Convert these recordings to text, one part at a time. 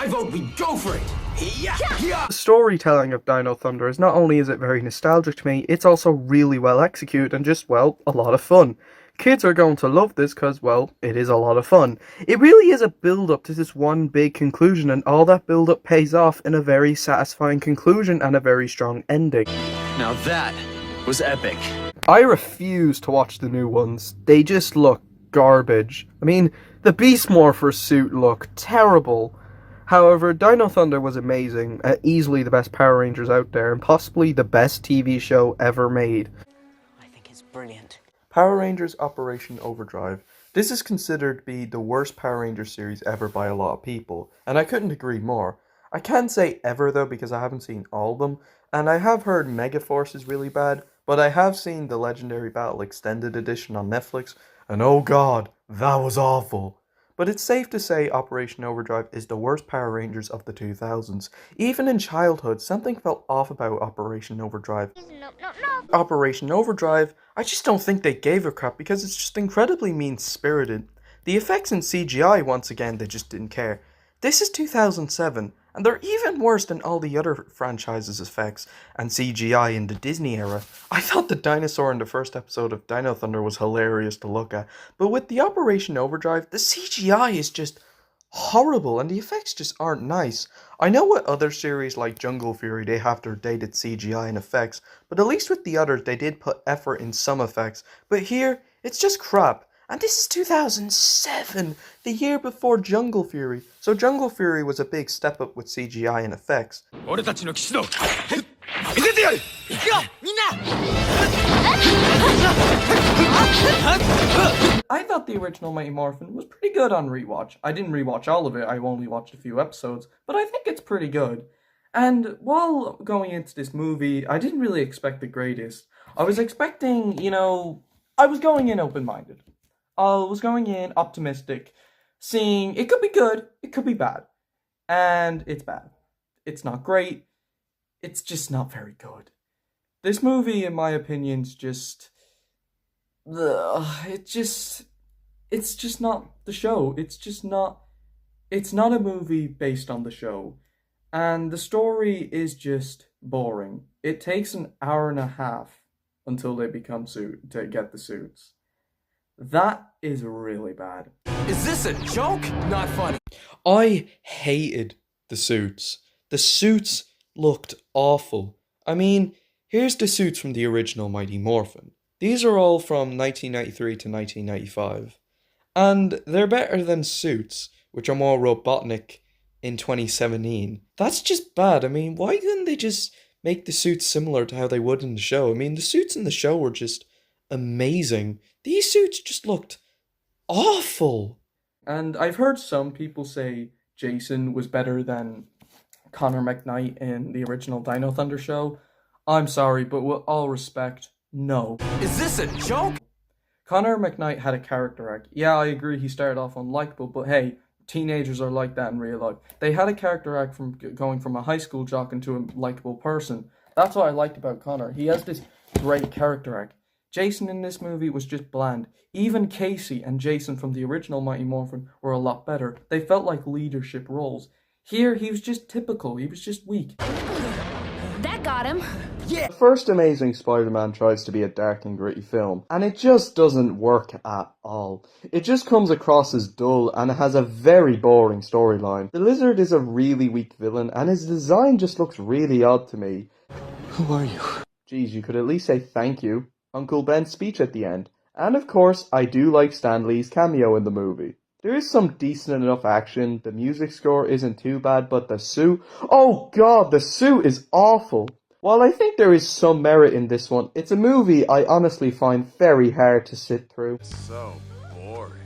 I vote we go for it. Yeah. The storytelling of Dino Thunder is not only is it very nostalgic to me, it's also really well executed and just, well, a lot of fun. Kids are going to love this because, well, it is a lot of fun. It really is a build-up to this one big conclusion, and all that build-up pays off in a very satisfying conclusion and a very strong ending. Now that was epic. I refuse to watch the new ones. They just look garbage. I mean, the Beast Morpher suit looked terrible. However, Dino Thunder was amazing, easily the best Power Rangers out there, and possibly the best TV show ever made. I think it's brilliant. Power Rangers Operation Overdrive. This is considered to be the worst Power Rangers series ever by a lot of people, and I couldn't agree more. I can't say ever though because I haven't seen all of them, and I have heard Megaforce is really bad, but I have seen the Legendary Battle Extended Edition on Netflix, and oh god, that was awful. But it's safe to say Operation Overdrive is the worst Power Rangers of the 2000s. Even in childhood, something felt off about Operation Overdrive. No. Operation Overdrive, I just don't think they gave a crap because it's just incredibly mean-spirited. The effects in CGI, once again, they just didn't care. This is 2007, and they're even worse than all the other franchises' effects and CGI in the Disney era. I thought the dinosaur in the first episode of Dino Thunder was hilarious to look at, but with the Operation Overdrive, the CGI is just horrible and the effects just aren't nice. I know with other series like Jungle Fury they have their dated CGI and effects, but at least with the others they did put effort in some effects, but here, it's just crap. And this is 2007, the year before Jungle Fury. So Jungle Fury was a big step up with CGI and effects. I thought the original Mighty Morphin was pretty good on rewatch. I didn't rewatch all of it, I only watched a few episodes, but I think it's pretty good. And while going into this movie, I didn't really expect the greatest. I was expecting, I was going in open-minded. I was going in optimistic, seeing it could be good, it could be bad. And it's bad. It's not great. It's just not very good. This movie, in my opinion, is just... it's just not the show. It's not a movie based on the show. And the story is just boring. It takes an hour and a half until they become to get the suits. That is really bad. Is this a joke? Not funny. I hated the suits. The suits looked awful. I mean, here's the suits from the original Mighty Morphin. These are all from 1993 to 1995. And they're better than Suits, which are more Robotnik in 2017. That's just bad. I mean, why didn't they just make the suits similar to how they would in the show? I mean, the suits in the show were just amazing. These suits just looked awful. And I've heard some people say Jason was better than Connor McKnight in the original Dino Thunder show. I'm sorry, but with all respect, no. Is this a joke? Connor McKnight had a character arc. Yeah, I agree he started off unlikable, but hey, teenagers are like that in real life. They had a character arc from going from a high school jock into a likable person. That's what I liked about Connor. He has this great character arc. Jason in this movie was just bland. Even Casey and Jason from the original Mighty Morphin were a lot better. They felt like leadership roles. Here, he was just typical. He was just weak. That got him. The first Amazing Spider-Man tries to be a dark and gritty film, and it just doesn't work at all. It just comes across as dull, and it has a very boring storyline. The Lizard is a really weak villain, and his design just looks really odd to me. Who are you? Geez, you could at least say thank you. Uncle Ben's speech at the end. And of course, I do like Stan Lee's cameo in the movie. There is some decent enough action, the music score isn't too bad, but the suit... Oh god, the suit is awful! While I think there is some merit in this one, it's a movie I honestly find very hard to sit through. So boring.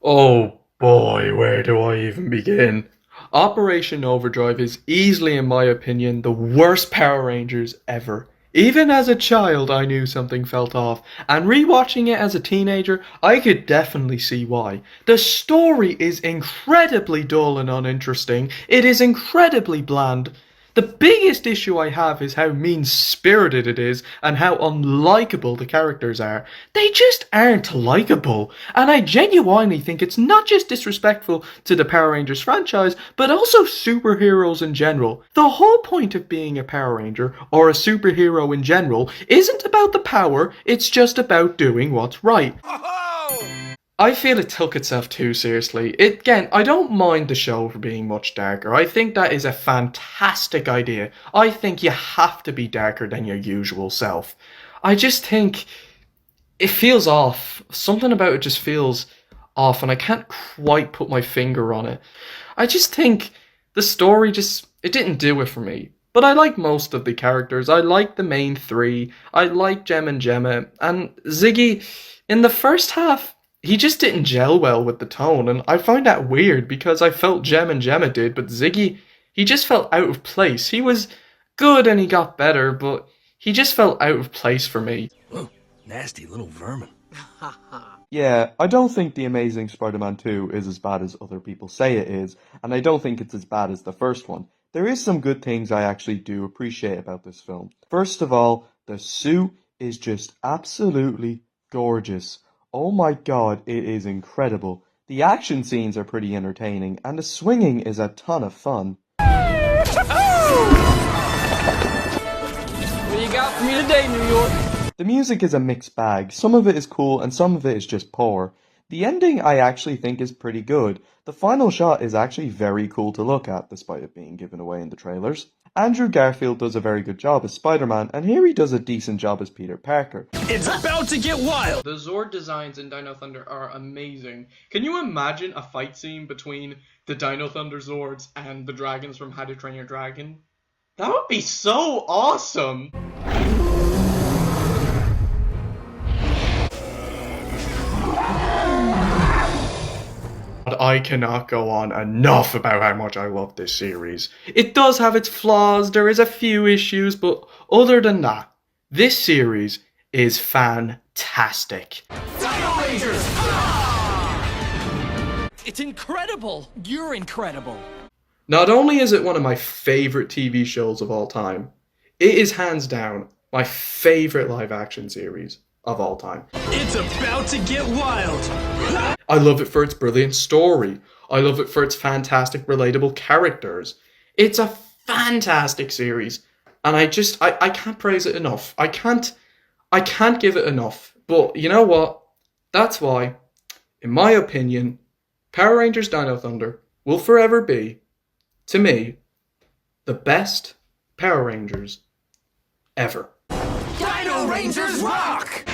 Oh boy, where do I even begin? Operation Overdrive is easily, in my opinion, the worst Power Rangers ever. Even as a child, I knew something felt off, and rewatching it as a teenager, I could definitely see why. The story is incredibly dull and uninteresting, it is incredibly bland. The biggest issue I have is how mean-spirited it is and how unlikable the characters are. They just aren't likable, and I genuinely think it's not just disrespectful to the Power Rangers franchise, but also superheroes in general. The whole point of being a Power Ranger, or a superhero in general, isn't about the power, it's just about doing what's right. I feel it took itself too seriously. Again, I don't mind the show for being much darker. I think that is a fantastic idea. I think you have to be darker than your usual self. I just think it feels off. Something about it just feels off, and I can't quite put my finger on it. I just think the story it didn't do it for me. But I like most of the characters. I like the main three. I like Gem and Gemma. And Ziggy, in the first half, he just didn't gel well with the tone, and I find that weird because I felt Gem and Gemma did, but Ziggy, he just felt out of place. He was good and he got better, but he just felt out of place for me. Oh, nasty little vermin. Yeah, I don't think The Amazing Spider-Man 2 is as bad as other people say it is, and I don't think it's as bad as the first one. There is some good things I actually do appreciate about this film. First of all, the suit is just absolutely gorgeous. Oh my god, it is incredible. The action scenes are pretty entertaining, and the swinging is a ton of fun. What do you got for me today, New York? The music is a mixed bag. Some of it is cool, and some of it is just poor. The ending I actually think is pretty good. The final shot is actually very cool to look at, despite it being given away in the trailers. Andrew Garfield does a very good job as Spider-Man, and here he does a decent job as Peter Parker. It's about to get wild! The Zord designs in Dino Thunder are amazing. Can you imagine a fight scene between the Dino Thunder Zords and the dragons from How to Train Your Dragon? That would be so awesome! I cannot go on enough about how much I love this series. It does have its flaws, there is a few issues, but other than that, this series is fantastic. Dino Rangers! Ah! It's incredible! You're incredible! Not only is it one of my favourite TV shows of all time, it is hands down my favourite live action series of all time. It's about to get wild! I love it for its brilliant story. I love it for its fantastic, relatable characters. It's a fantastic series, and I can't praise it enough. I can't give it enough. But you know what? That's why, in my opinion, Power Rangers Dino Thunder will forever be, to me, the best Power Rangers ever. Dino Rangers rock!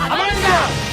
暴れるんだ